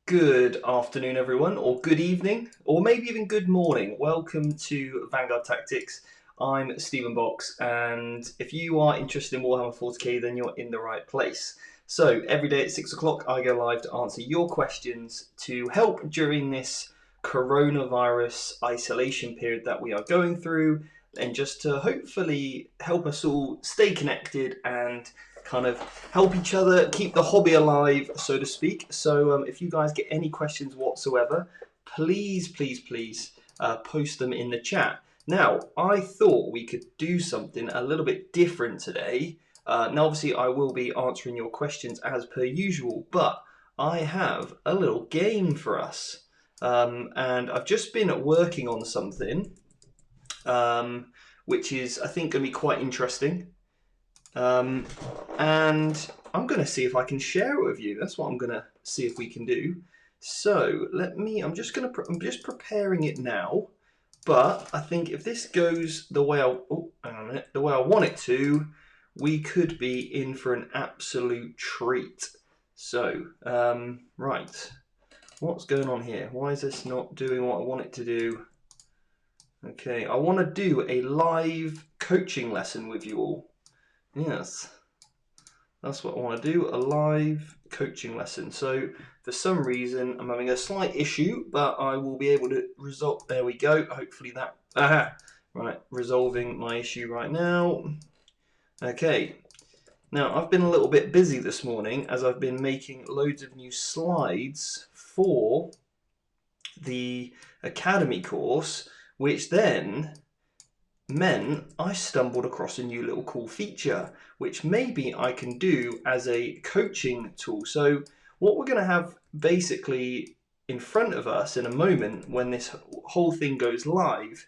Good afternoon, everyone, or good evening, or maybe even good morning. Welcome to Vanguard Tactics. I'm Stephen Box, and if you are interested in Warhammer 40k, then you're in the right place. So every day at 6 o'clock, I go live to answer your questions to help during this coronavirus isolation period that we are going through, and just to hopefully help us all stay connected and kind of help each other keep the hobby alive, so to speak. So if you guys get any questions whatsoever, please post them in the chat. Now, I thought we could do something a little bit different today. Now obviously I will be answering your questions as per usual, but I have a little game for us. And I've just been working on something which is, I think, going to be quite interesting. And I'm going to see if I can share it with you. That's what I'm going to see if we can do. So I'm just preparing it now. But I think if this goes the way the way I want it to, we could be in for an absolute treat. So, right, what's going on here? Why is this not doing what I want it to do? Okay, I want to do a live coaching lesson with you all. Yes, that's what I want to do, a live coaching lesson. So for some reason I'm having a slight issue, but I will be able to resolve. There we go. Hopefully that, right, resolving my issue right now. Okay, now I've been a little bit busy this morning as I've been making loads of new slides for the Academy course, which then meant I stumbled across a new little cool feature, which maybe I can do as a coaching tool. So what we're going to have basically in front of us in a moment when this whole thing goes live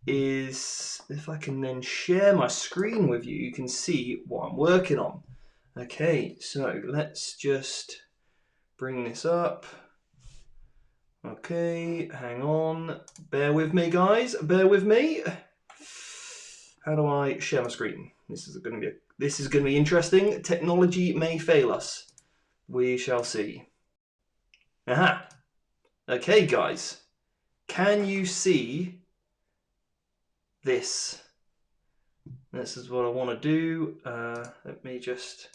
is, if I can then share my screen with you, you can see what I'm working on. Okay, so let's just bring this up. Okay, hang on. Bear with me, guys. Bear with me. How do I share my screen? This is going to be interesting. Technology may fail us. We shall see. Aha. Okay, guys. Can you see this? This is what I want to do. Let me just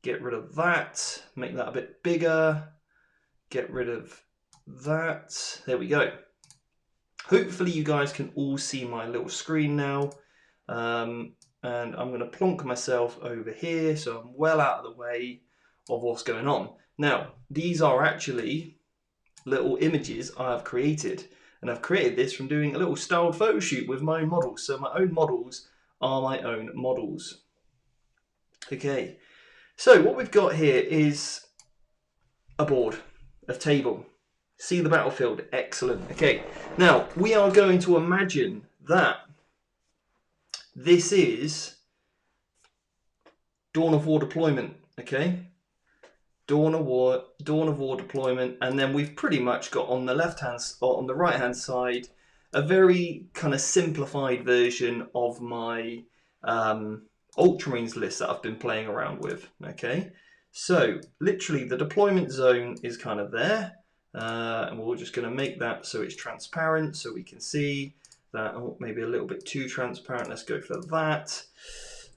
get rid of that. Make that a bit bigger. Get rid of that. There we go. Hopefully you guys can all see my little screen now. And I'm going to plonk myself over here so I'm well out of the way of what's going on. Now, these are actually little images I have created, and I've created this from doing a little styled photo shoot with my own models. So my own models are my own models. Okay, so what we've got here is a board, a table. See the battlefield, excellent. Okay, now we are going to imagine that this is Dawn of War deployment, okay? Dawn of War deployment, and then we've pretty much got on the right hand side a very kind of simplified version of my Ultramarines list that I've been playing around with, okay? So literally the deployment zone is kind of there, and we're just going to make that so it's transparent so we can see that. Oh, maybe a little bit too transparent. Let's go for that.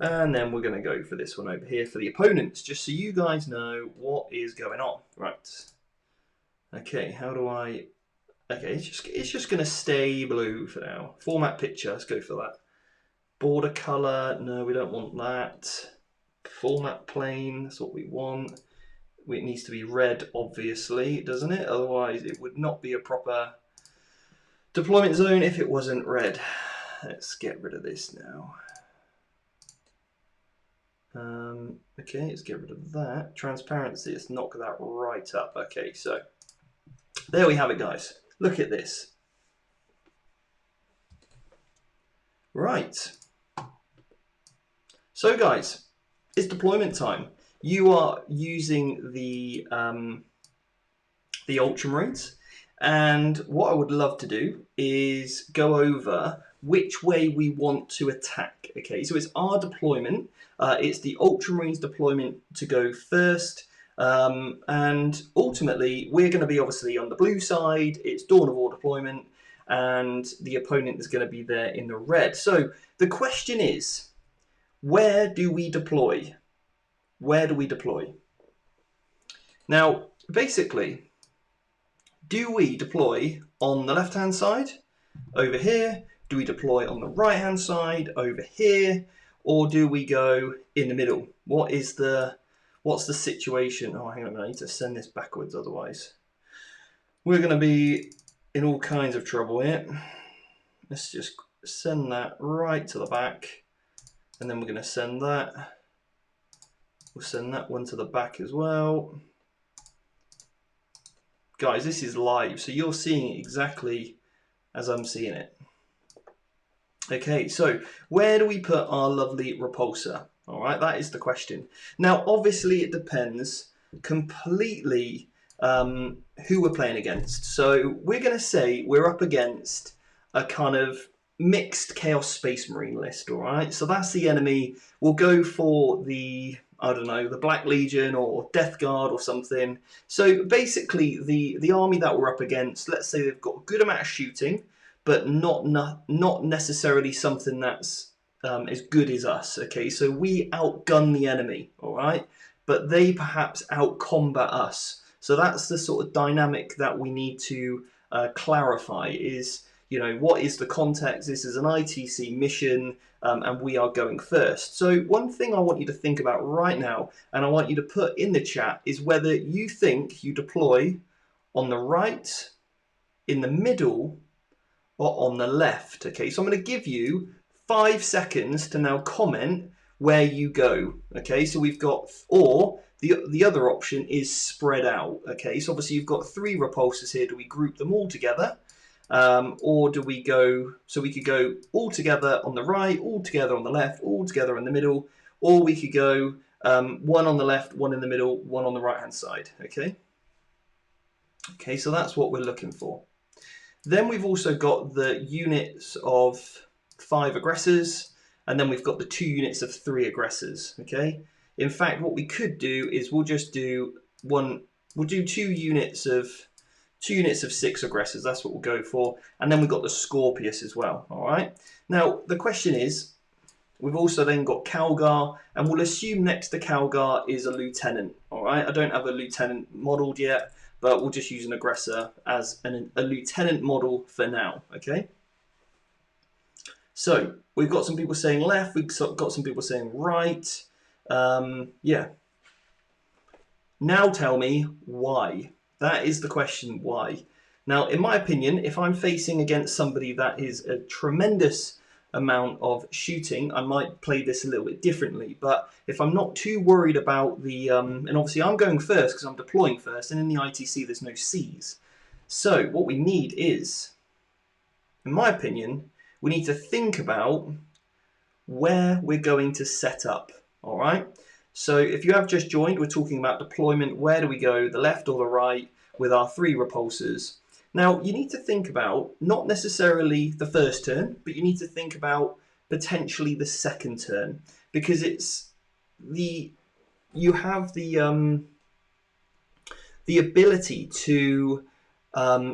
And then we're going to go for this one over here for the opponents, just so you guys know what is going on. Right. Okay, how do I... Okay, it's just going to stay blue for now. Format picture, let's go for that. Border color, no, we don't want that. Format plain, that's what we want. It needs to be red, obviously, doesn't it? Otherwise, it would not be a proper deployment zone if it wasn't red. Let's get rid of this now. Okay, let's get rid of that. Transparency, let's knock that right up. Okay, so there we have it, guys. Look at this. Right. So, guys, it's deployment time. You are using the Ultramarines, and what I would love to do is go over which way we want to attack. Okay, so it's our deployment. It's the Ultramarines deployment to go first. And ultimately, we're going to be obviously on the blue side. It's dawn of war deployment, and the opponent is going to be there in the red. So the question is, where do we deploy? Where do we deploy? Now, basically, do we deploy on the left-hand side over here? Do we deploy on the right-hand side over here? Or do we go in the middle? What's the situation? Oh, hang on a minute, I need to send this backwards, otherwise we're going to be in all kinds of trouble here. Let's just send that right to the back, and then we're going to send that. We'll send that one to the back as well. Guys, this is live, so you're seeing it exactly as I'm seeing it. Okay, so where do we put our lovely repulsor? All right, that is the question. Now, obviously, it depends completely who we're playing against. So we're going to say we're up against a kind of mixed Chaos Space Marine list, all right? So that's the enemy. We'll go for the, I don't know, the Black Legion or Death Guard or something. So basically, the army that we're up against, let's say they've got a good amount of shooting, but not necessarily something that's as good as us, okay? So we outgun the enemy, all right? But they perhaps outcombat us. So that's the sort of dynamic that we need to clarify is, you know, what is the context? This is an ITC mission, and we are going first. So one thing I want you to think about right now, and I want you to put in the chat, is whether you think you deploy on the right, in the middle, or on the left. Okay, so I'm going to give you 5 seconds to now comment where you go. Okay, so we've got, or the other option is spread out. Okay, so obviously you've got 3 repulsors here. Do we group them all together? Or do we go, so we could go all together on the right, all together on the left, all together in the middle, or we could go one on the left, one in the middle, one on the right hand side. Okay, okay, so that's what we're looking for. Then we've also got the units of 5 aggressors, and then we've got the 2 units of 3 aggressors. Okay. In fact, what we could do is we'll just do we'll do 2 units of 6 aggressors. That's what we'll go for, and then we've got the Scorpius as well. All right. Now the question is, we've also then got Calgar, and we'll assume next to Calgar is a lieutenant. All right. I don't have a lieutenant modelled yet, but we'll just use an aggressor as a lieutenant model for now, okay? So we've got some people saying left, we've got some people saying right. Yeah. Now tell me why. That is the question, why? Now, in my opinion, if I'm facing against somebody that is a tremendous amount of shooting, I might play this a little bit differently. But if I'm not too worried about the, and obviously I'm going first because I'm deploying first, and in the ITC there's no Cs. So what we need is, in my opinion, we need to think about where we're going to set up, all right? So if you have just joined, we're talking about deployment. Where do we go, the left or the right, with our 3 repulsors? Now, you need to think about not necessarily the first turn, but you need to think about potentially the second turn, because it's you have the ability to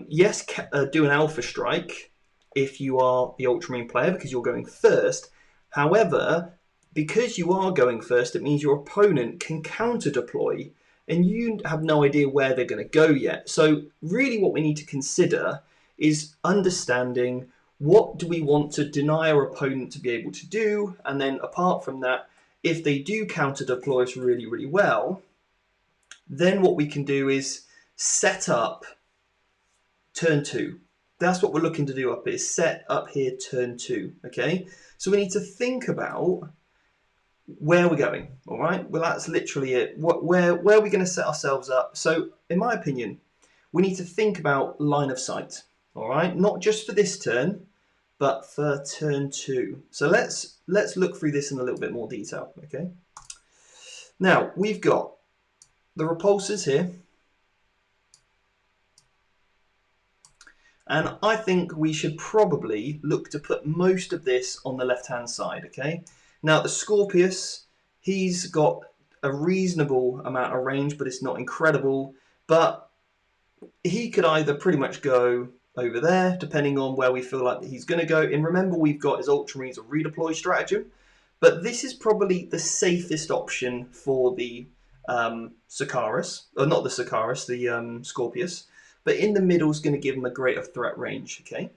yes, do an alpha strike if you are the Ultramarine player because you're going first. However, because you are going first, it means your opponent can counter deploy, and you have no idea where they're going to go yet. So really what we need to consider is understanding what do we want to deny our opponent to be able to do, and then apart from that, if they do counter deploy us really, really well, then what we can do is set up turn 2. That's what we're looking to do up here, set up here turn 2, okay? So we need to think about where we're going, all right? Well, that's literally it. Where are we going to set ourselves up? So, in my opinion, we need to think about line of sight, all right? Not just for this turn, but for turn 2. So let's look through this in a little bit more detail, okay? Now, we've got the repulsors here. And I think we should probably look to put most of this on the left-hand side, okay? Now, the Scorpius, he's got a reasonable amount of range, but it's not incredible. But he could either pretty much go over there, depending on where we feel like he's going to go. And remember, we've got his Ultramarines or redeploy stratagem. But this is probably the safest option for the Sicaris, or not the Sicaris, the Scorpius. But in the middle is going to give him a greater threat range. Okay,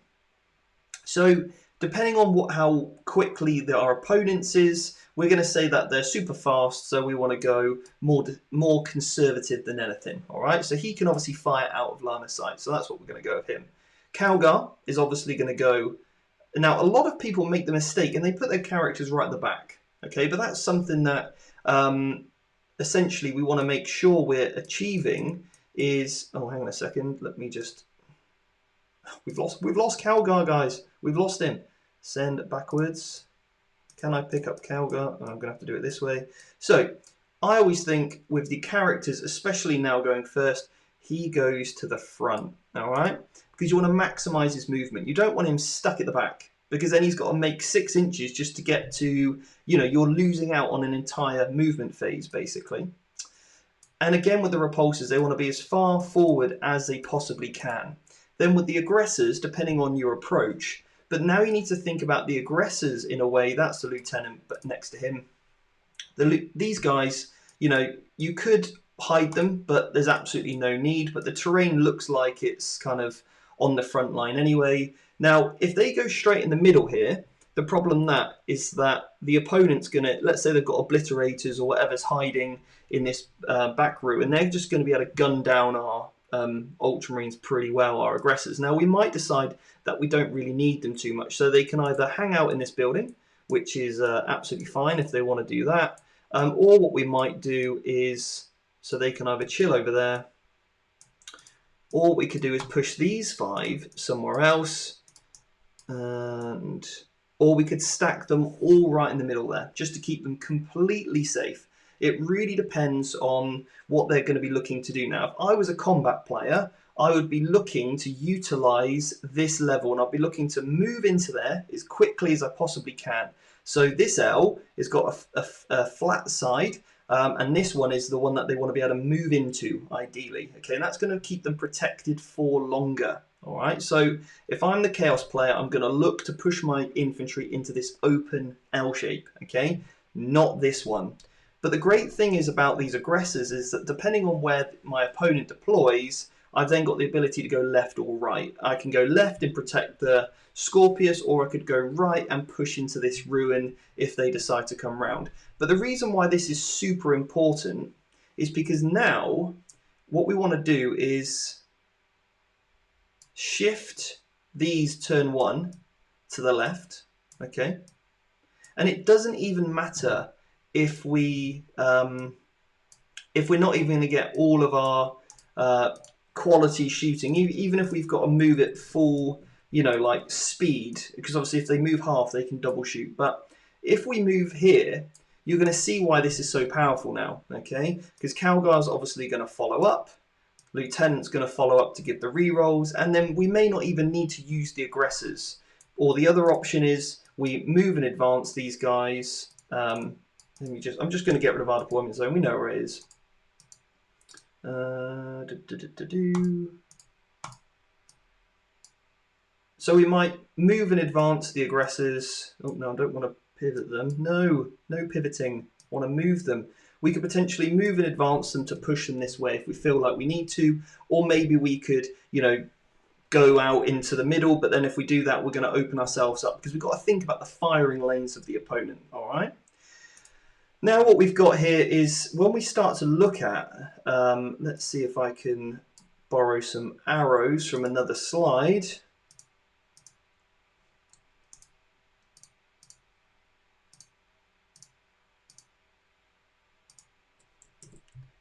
so depending on how quickly our opponents is, we're going to say that they're super fast, so we want to go more conservative than anything. All right, so he can obviously fire out of line of sight, so that's what we're going to go with him. Calgar is obviously going to go. Now, a lot of people make the mistake and they put their characters right at the back. Okay, but that's something that essentially we want to make sure we're achieving is. Oh, hang on a second. Let me just. We've lost Calgar, guys. We've lost him. Send backwards. Can I pick up Calgar? Oh, I'm going to have to do it this way. So I always think with the characters, especially now going first, he goes to the front. All right, because you want to maximize his movement. You don't want him stuck at the back, because then he's got to make 6 inches just to get to, you're losing out on an entire movement phase, basically. And again, with the repulsors, they want to be as far forward as they possibly can. Then with the aggressors, depending on your approach, but now you need to think about the aggressors in a way. That's the lieutenant, but next to him. These guys, you could hide them, but there's absolutely no need. But the terrain looks like it's kind of on the front line anyway. Now, if they go straight in the middle here, the problem is that the opponent's going to, let's say they've got obliterators or whatever's hiding in this back row, and they're just going to be able to gun down our Ultramarines pretty well, our aggressors. Now, we might decide that we don't really need them too much, so they can either hang out in this building, which is absolutely fine if they want to do that, or what we might do is, so they can either chill over there, or what we could do is push these 5 somewhere else, or we could stack them all right in the middle there, just to keep them completely safe. It really depends on what they're going to be looking to do. Now, if I was a combat player, I would be looking to utilize this level, and I'll be looking to move into there as quickly as I possibly can. So this L has got a flat side, and this one is the one that they want to be able to move into, ideally. Okay, and that's going to keep them protected for longer. All right, so if I'm the Chaos player, I'm going to look to push my infantry into this open L shape, okay? Not this one. But the great thing is about these aggressors is that depending on where my opponent deploys, I've then got the ability to go left or right. I can go left and protect the Scorpius, or I could go right and push into this ruin if they decide to come round. But the reason why this is super important is because now what we want to do is shift these turn 1 to the left, okay? And it doesn't even matter if we're not even going to get all of our quality shooting, even if we've got to move it full, like speed, because obviously if they move half, they can double shoot. But if we move here, you're going to see why this is so powerful now, okay? Because Calgar's obviously going to follow up, Lieutenant's going to follow up to give the rerolls, and then we may not even need to use the aggressors. Or the other option is we move and advance these guys. I'm just going to get rid of our deployment zone. We know where it is. So we might move and advance the aggressors. Oh no, I don't want to pivot them. No pivoting. I want to move them. We could potentially move and advance them to push them this way if we feel like we need to, or maybe we could, go out into the middle, but then if we do that, we're going to open ourselves up, because we've got to think about the firing lanes of the opponent, all right? Now what we've got here is, when we start to look at, let's see if I can borrow some arrows from another slide.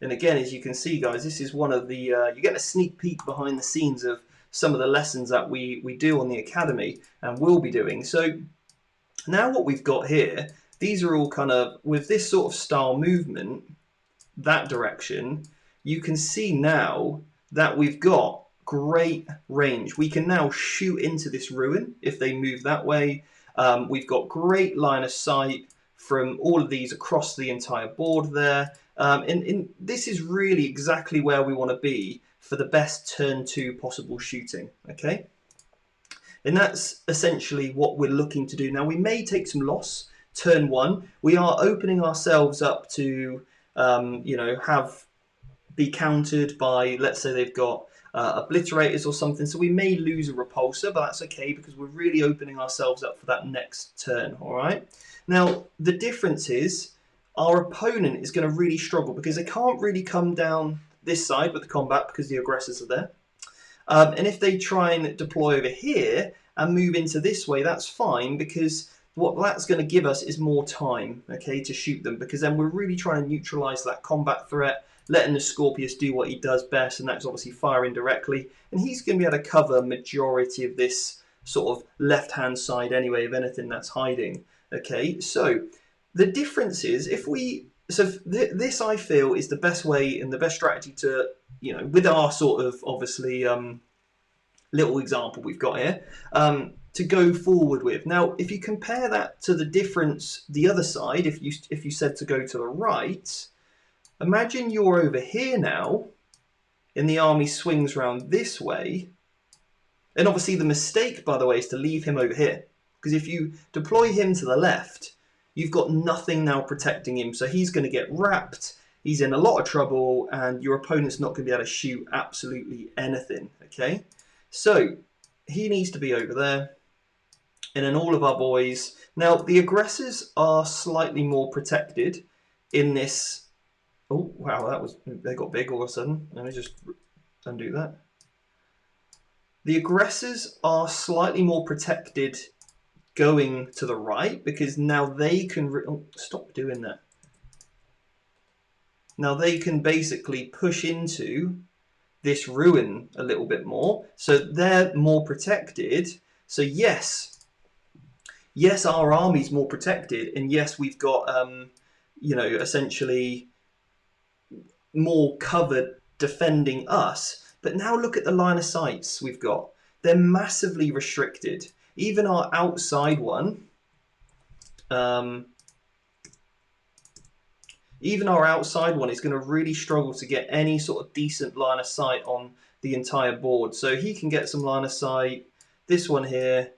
And again, as you can see, guys, this is one of the, you get a sneak peek behind the scenes of some of the lessons that we do on the Academy and will be doing. So now what we've got here, these are all kind of, with this sort of style movement, that direction, you can see now that we've got great range. We can now shoot into this ruin if they move that way. We've got great line of sight from all of these across the entire board there. And this is really exactly where we want to be for the best turn 2 possible shooting, okay? And that's essentially what we're looking to do. Now, we may take some loss turn 1. We are opening ourselves up to, you know, be countered by, let's say they've got obliterators or something. So we may lose a repulsor, but that's okay because we're really opening ourselves up for that next turn, all right? Now, the difference is our opponent is going to really struggle because they can't really come down this side with the combat because the aggressors are there. And if they try and deploy over here and move into this way, that's fine because what that's going to give us is more time, okay, to shoot them, because then we're really trying to neutralize that combat threat, letting the Scorpius do what he does best, and that's obviously firing directly. And he's going to be able to cover majority of this sort of left-hand side anyway, of anything that's hiding. Okay, so the difference is this I feel is the best way and the best strategy to, you know, with our sort of obviously little example we've got here, to go forward with. Now, if you compare that to the difference the other side, if you said to go to the right, imagine you're over here now, and the army swings around this way. And obviously the mistake, by the way, is to leave him over here. Because if you deploy him to the left, you've got nothing now protecting him. So he's going to get wrapped, he's in a lot of trouble, and your opponent's not going to be able to shoot absolutely anything, okay? So he needs to be over there. And then all of our boys. Now, the aggressors are slightly more protected in this. Oh, wow, they got big all of a sudden. Let me just undo that. The aggressors are slightly more protected going to the right because now they can... Oh, stop doing that. Now they can basically push into this ruin a little bit more. So they're more protected. So yes, our army's more protected. And yes, we've got, you know, essentially more covered defending us. But now look at the line of sights we've got. They're massively restricted. Even our outside one, even our outside one is going to really struggle to get any sort of decent line of sight on the entire board. So he can get some line of sight. This one here,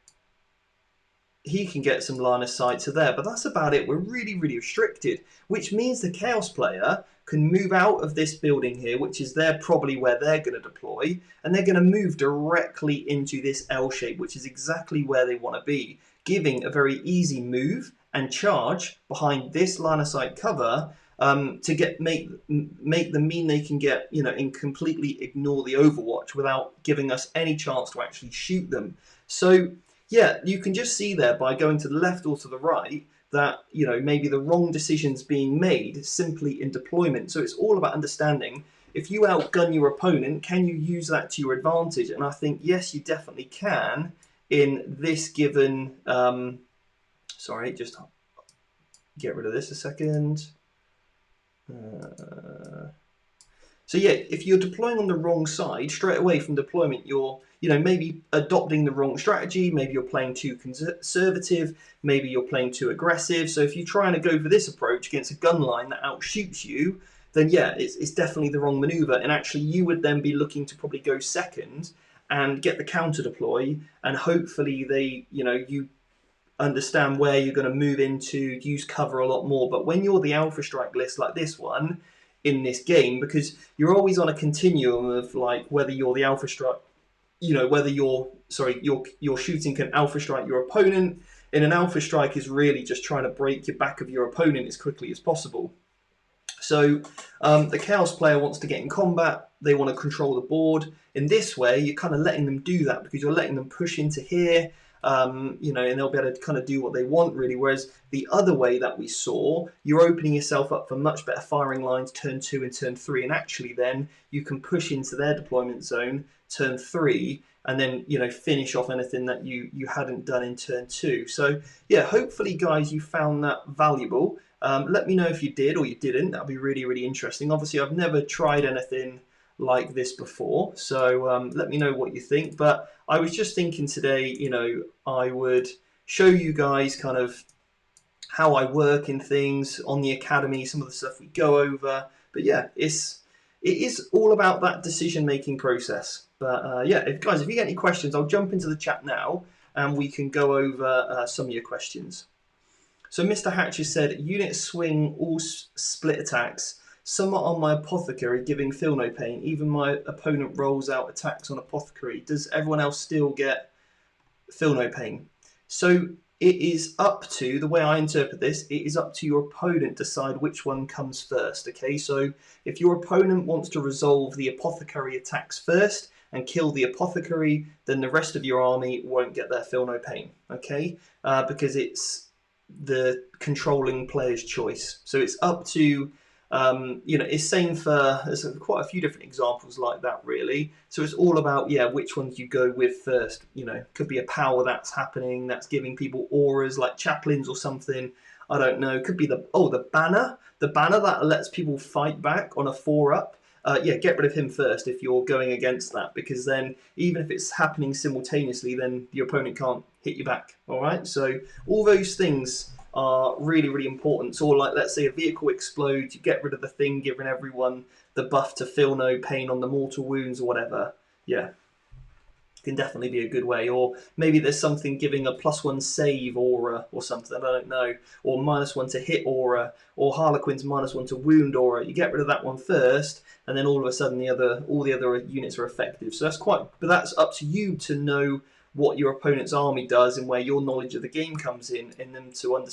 he can get some line of sight to there, but that's about it. We're really, really restricted, which means the Chaos player can move out of this building here, which is probably where they're going to deploy, and they're going to move directly into this L shape, which is exactly where they want to be, giving a very easy move and charge behind this line of sight cover to make them mean they can get, you know, and completely ignore the Overwatch without giving us any chance to actually shoot them. So yeah, you can just see there by going to the left or to the right that, you know, maybe the wrong decision's being made simply in deployment. So it's all about understanding, if you outgun your opponent, can you use that to your advantage? And I think, yes, you definitely can in this given... sorry, just get rid of this a second. So yeah, if you're deploying on the wrong side, straight away from deployment, you're, you know, maybe adopting the wrong strategy, maybe you're playing too conservative, maybe you're playing too aggressive. So if you're trying to go for this approach against a gun line that outshoots you, then yeah, it's definitely the wrong maneuver. And actually you would then be looking to probably go second and get the counter deploy, and hopefully they, you know, you understand where you're going to move into, use cover a lot more. But when you're the Alpha Strike list like this one in this game, because you're always on a continuum of like whether you're the Alpha Strike, you know, whether your shooting can Alpha Strike your opponent. In an Alpha Strike is really just trying to break your back of your opponent as quickly as possible. So the Chaos player wants to get in combat, they want to control the board. In this way, you're kind of letting them do that because you're letting them push into here, you know, and they'll be able to kind of do what they want really. Whereas the other way that we saw, you're opening yourself up for much better firing lines turn 2 and turn 3, and actually then you can push into their deployment zone turn 3 and then, you know, finish off anything that you hadn't done in turn 2. So yeah, hopefully guys you found that valuable. Let me know if you did or you didn't. That'd be really, really interesting. Obviously I've never tried anything like this before, so let me know what you think. But I was just thinking today, you know, I would show you guys kind of how I work in things on the academy, some of the stuff we go over. But yeah, it is all about that decision-making process. But yeah, guys, if you get any questions, I'll jump into the chat now and we can go over some of your questions. So Mr. Hatcher said, units swing all split attacks. Some are on my apothecary, giving Phil no pain. Even my opponent rolls out attacks on apothecary. Does everyone else still get Phil no pain? So it is up to, the way I interpret this, it is up to your opponent to decide which one comes first, okay? So if your opponent wants to resolve the apothecary attacks first and kill the apothecary, then the rest of your army won't get their Feel No Pain, okay? Because it's the controlling player's choice. So it's up to, it's same for, there's quite a few different examples like that, really. So it's all about, which ones you go with first. Could be a power that's happening, that's giving people auras like chaplains or something. I don't know. Could be the banner. The banner that lets people fight back on a 4-up. Get rid of him first if you're going against that, because then even if it's happening simultaneously, then your opponent can't hit you back. All right, so all those things are really, really important. So like, let's say a vehicle explodes, you get rid of the thing, giving everyone the buff to feel no pain on the mortal wounds or whatever. Yeah, can definitely be a good way. Or maybe there's something giving a +1 save aura or something, I don't know, or -1 to hit aura, or Harlequin's -1 to wound aura. You get rid of that one first, and then all of a sudden all the other units are effective. So but that's up to you to know what your opponent's army does and where your knowledge of the game comes in, and then for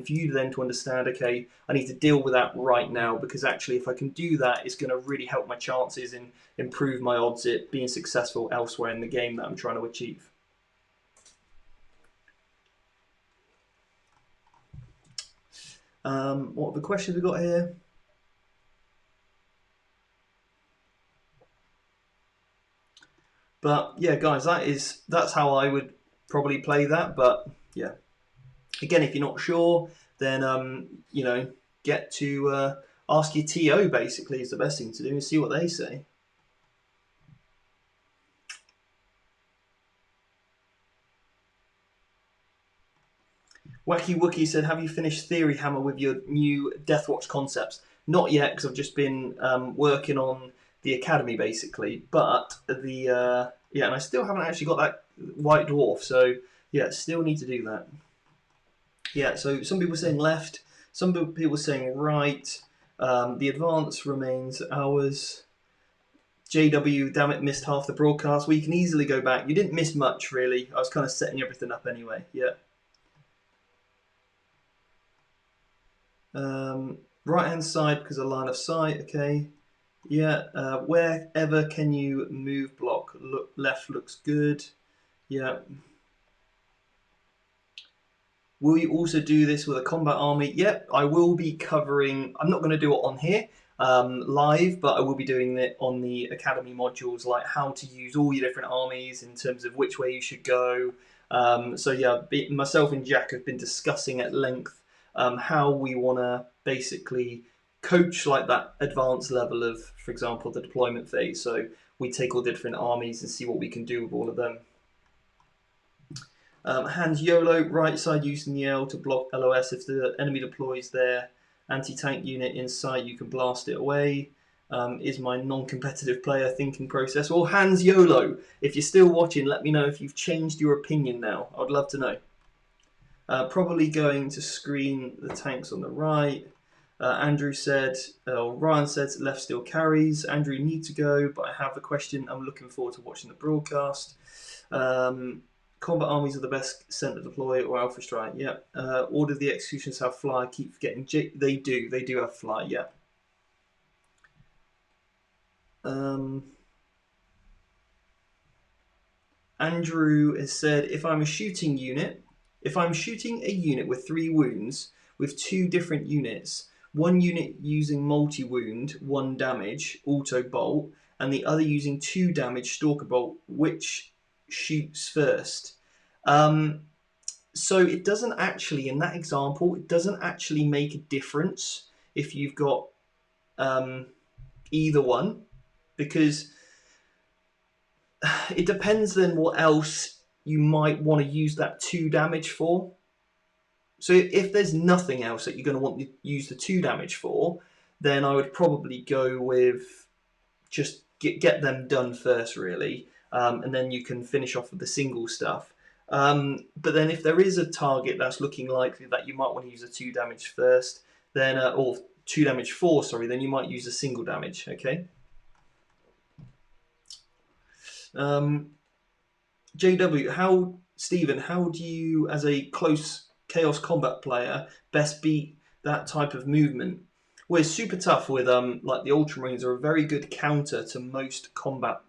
you then to understand, okay, I need to deal with that right now, because actually if I can do that, it's going to really help my chances and improve my odds at being successful elsewhere in the game that I'm trying to achieve. What other questions we got here? But yeah, guys, that's how I would probably play that. But yeah, again, if you're not sure, then get to ask your TO. Basically, is the best thing to do, and see what they say. Wacky Wookie said, "Have you finished Theory Hammer with your new Deathwatch concepts?" Not yet, because I've just been working on the academy basically. But and I still haven't actually got that White Dwarf. So yeah, still need to do that. Yeah, so some people are saying left, some people are saying right. The advance remains ours. JW, damn it, missed half the broadcast. Well, you can easily go back. You didn't miss much, really. I was kind of setting everything up anyway. Yeah. Right-hand side because of line of sight. Okay. Yeah. Wherever can you move block? Left looks good. Yeah. Will you also do this with a combat army? Yep, I will be covering. I'm not going to do it on here live, but I will be doing it on the Academy modules, like how to use all your different armies in terms of which way you should go. So yeah, myself and Jack have been discussing at length how we want to basically coach like that advanced level of, for example, the deployment phase. So we take all the different armies and see what we can do with all of them. Hand YOLO, right side using the L to block LOS. If the enemy deploys their anti-tank unit in sight, you can blast it away. Is my non-competitive player thinking process. Well, Hands YOLO, if you're still watching, let me know if you've changed your opinion now. I'd love to know. Probably going to screen the tanks on the right. Andrew said, Ryan said left still carries. Andrew, you need to go, but I have a question. I'm looking forward to watching the broadcast. Combat armies are the best center deploy or alpha strike. Yeah. Order the executions have fly. Keep forgetting. They do have fly. Yeah. Andrew has said, if I'm shooting a unit with 3 wounds with 2 different units, one unit using multi-wound, 1 damage, auto bolt, and the other using 2 damage, stalker bolt, which shoots first? So it doesn't actually, in that example, it doesn't actually make a difference if you've got either one, because it depends then what else you might want to use that 2 damage for. So if there's nothing else that you're going to want to use the 2 damage for, then I would probably go with just get them done first, really, and then you can finish off with the single stuff. But then if there is a target that's looking likely that you might want to use a 2 damage first, then or 2 damage 4, sorry, then you might use a single damage. Okay. JW, Stephen, how do you, as a close chaos combat player, best beat that type of movement? Well, it's super tough with like the Ultramarines are a very good counter to most combat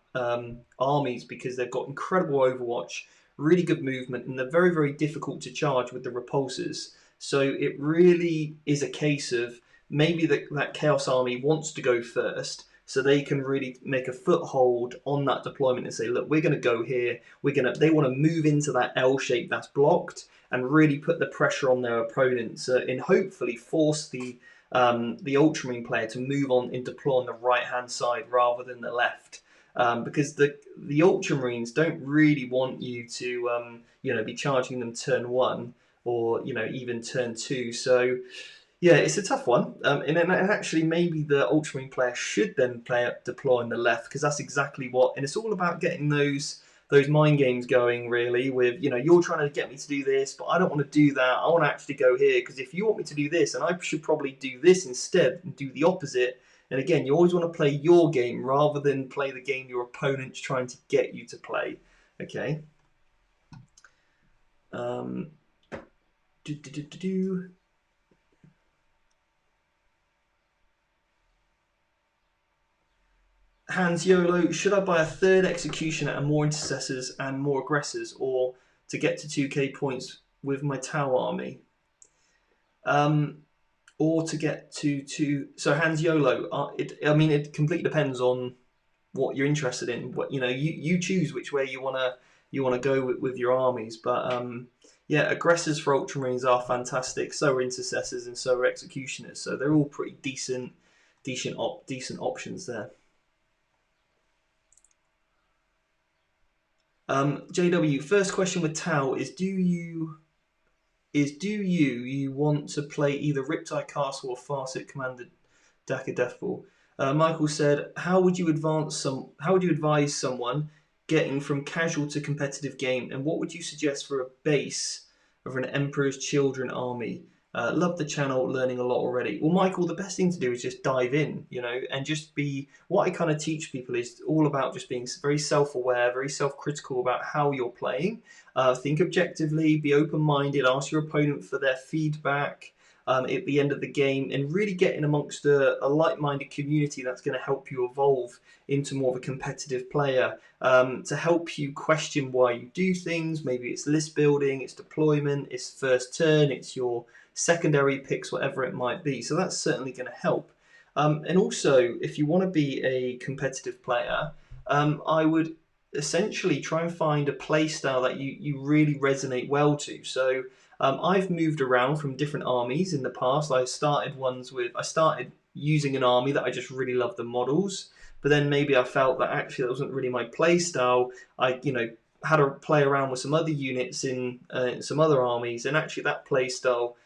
armies because they've got incredible overwatch, really good movement, and they're very, very difficult to charge with the repulsors. So it really is a case of maybe that Chaos Army wants to go first, so they can really make a foothold on that deployment and say, look, we're going to go here. They want to move into that L shape that's blocked and really put the pressure on their opponents and hopefully force the Ultramarine player to move on and deploy on the right hand side rather than the left. Because the Ultramarines don't really want you to be charging them turn 1 or even turn 2. So yeah, it's a tough one, and actually maybe the Ultramarine player should then deploy on the left because that's exactly what, and it's all about getting those mind games going really. With you're trying to get me to do this, but I don't want to do that. I want to actually go here because if you want me to do this, and I should probably do this instead and do the opposite. And again, you always want to play your game rather than play the game your opponent's trying to get you to play. Okay. Hans YOLO, should I buy a 3rd executioner and more intercessors and more aggressors, or to get to 2k points with my Tau army? Or to get to 2. So Hans YOLO, it completely depends on what you're interested in. What you choose which way you wanna go with your armies. But yeah, aggressors for Ultramarines are fantastic. So are intercessors and so are executioners. So they're all pretty decent options there. JW, first question with Tau is do you want to play either Riptide Castle or Farsight Commander Daka Deathball? Michael said, how would you advise someone getting from casual to competitive game, and what would you suggest for a base of an Emperor's Children army? Love the channel, learning a lot already. Well, Michael, the best thing to do is just dive in, and just be. What I kind of teach people is all about just being very self-aware, very self-critical about how you're playing. Think objectively, be open-minded, ask your opponent for their feedback at the end of the game, and really get in amongst a like-minded community that's going to help you evolve into more of a competitive player, to help you question why you do things. Maybe it's list building, it's deployment, it's first turn, it's your secondary picks, whatever it might be. So that's certainly going to help. And also, if you want to be a competitive player, I would essentially try and find a play style that you really resonate well to. So I've moved around from different armies in the past. I started using an army that I just really loved the models, but then maybe I felt that actually that wasn't really my play style. I had to play around with some other units in some other armies, and actually that play style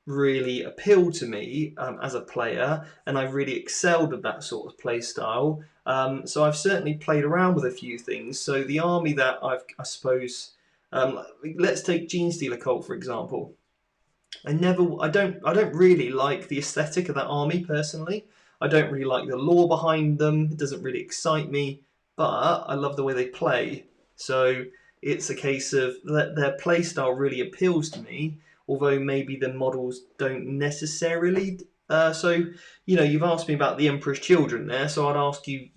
really appealed to me as a player, and I really excelled at that sort of play style. So I've certainly played around with a few things. So the army that I suppose, let's take Genestealer Cult for example. I don't really like the aesthetic of that army personally. I don't really like the lore behind them. It doesn't really excite me, but I love the way they play. So it's a case of their play style really appeals to me, although maybe the models don't necessarily. So you've asked me about the Emperor's Children there, so I'd ask you,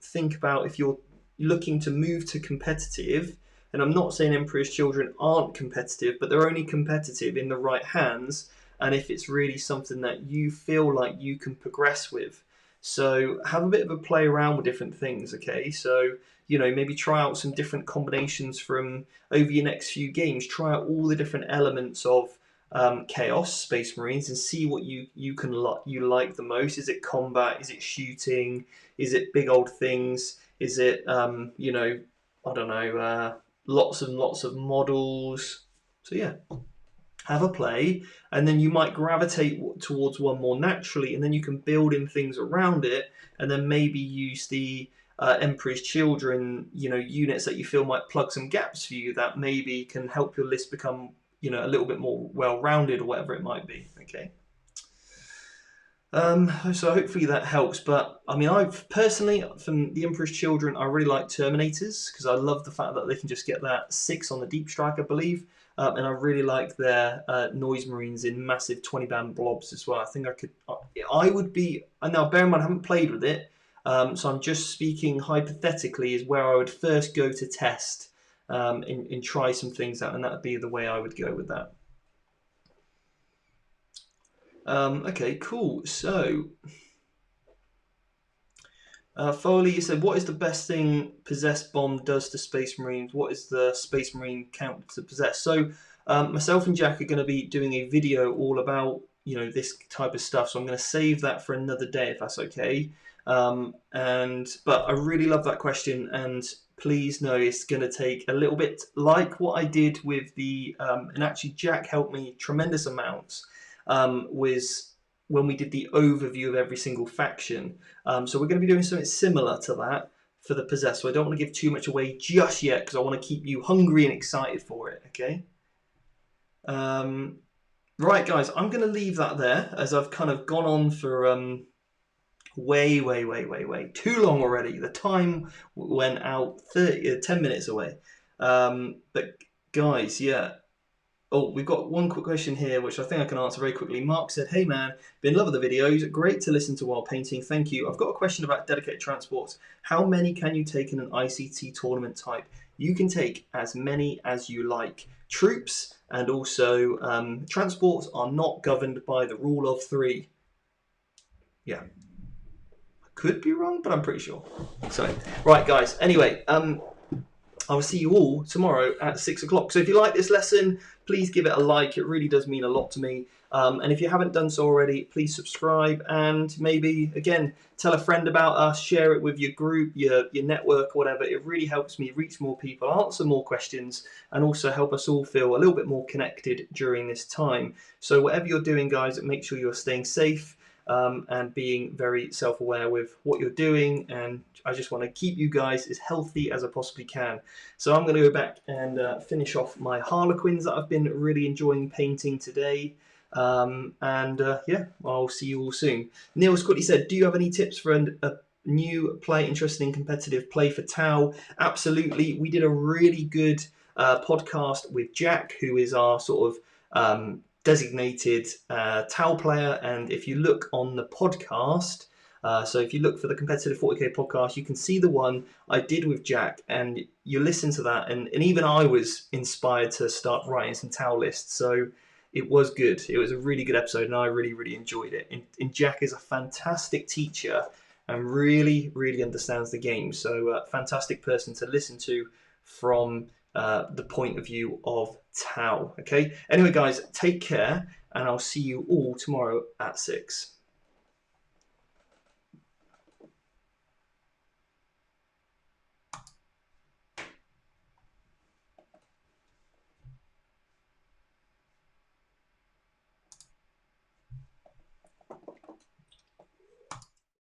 think about if you're looking to move to competitive. And I'm not saying Emperor's Children aren't competitive, but they're only competitive in the right hands, and if it's really something that you feel like you can progress with. So have a bit of a play around with different things, okay? So, maybe try out some different combinations from over your next few games. Try out all the different elements of Chaos Space Marines and see what you like the most. Is it combat? Is it shooting? Is it big old things? Is it, I don't know, lots and lots of models. So yeah. have a play, and then you might gravitate towards one more naturally, and then you can build in things around it, and then maybe use the Emperor's Children, units that you feel might plug some gaps for you that maybe can help your list become, a little bit more well-rounded or whatever it might be. Okay. So hopefully that helps. But I mean, I've personally, from the Emperor's Children, I really like Terminators because I love the fact that they can just get that 6 on the Deep Strike, I believe. And I really like their Noise Marines in massive 20-band blobs as well. I think I would be, now bear in mind I haven't played with it, so I'm just speaking hypothetically, is where I would first go to test and try some things out, and that would be the way I would go with that. Okay, cool. So, Foley, you said, what is the best thing Possess Bomb does to Space Marines? What is the Space Marine count to possess? So, myself and Jack are going to be doing a video all about, this type of stuff. So I'm going to save that for another day, if that's okay. But I really love that question, and please know it's going to take a little bit, like what I did with the, and actually Jack helped me tremendous amounts. Was when we did the overview of every single faction. So we're going to be doing something similar to that for the Possess. So I don't want to give too much away just yet because I want to keep you hungry and excited for it, okay? Right, guys, I'm going to leave that there as I've kind of gone on for way too long already. The time went out 10 minutes away. But guys, yeah. Oh, we've got one quick question here, which I think I can answer very quickly. Mark said, hey man, been loving the videos. Great to listen to while painting. Thank you. I've got a question about dedicated transports. How many can you take in an ICT tournament type? You can take as many as you like. Troops and also transports are not governed by the rule of 3. Yeah. I could be wrong, but I'm pretty sure. So, right, guys. Anyway, I will see you all tomorrow at 6 o'clock. So if you like this lesson, please give it a like. It really does mean a lot to me. And if you haven't done so already, please subscribe and maybe, again, tell a friend about us, share it with your group, your network, whatever. It really helps me reach more people, answer more questions, and also help us all feel a little bit more connected during this time. So whatever you're doing, guys, make sure you're staying safe. And being very self-aware with what you're doing, and I just want to keep you guys as healthy as I possibly can. So I'm going to go back and finish off my Harlequins that I've been really enjoying painting today. Yeah, I'll see you all soon. Neil's quickly said, do you have any tips for a new player interested in competitive play for Tau? Absolutely. We did a really good podcast with Jack, who is our sort of designated Tau player, and if you look on the podcast, so if you look for the Competitive 40k podcast, you can see the one I did with Jack, and you listen to that, and even I was inspired to start writing some Tau lists, so it was good. It was a really good episode, and I really enjoyed it. And Jack is a fantastic teacher and really understands the game, so fantastic person to listen to from the point of view of Tau. Okay. Anyway, guys, take care, and I'll see you all tomorrow at 6.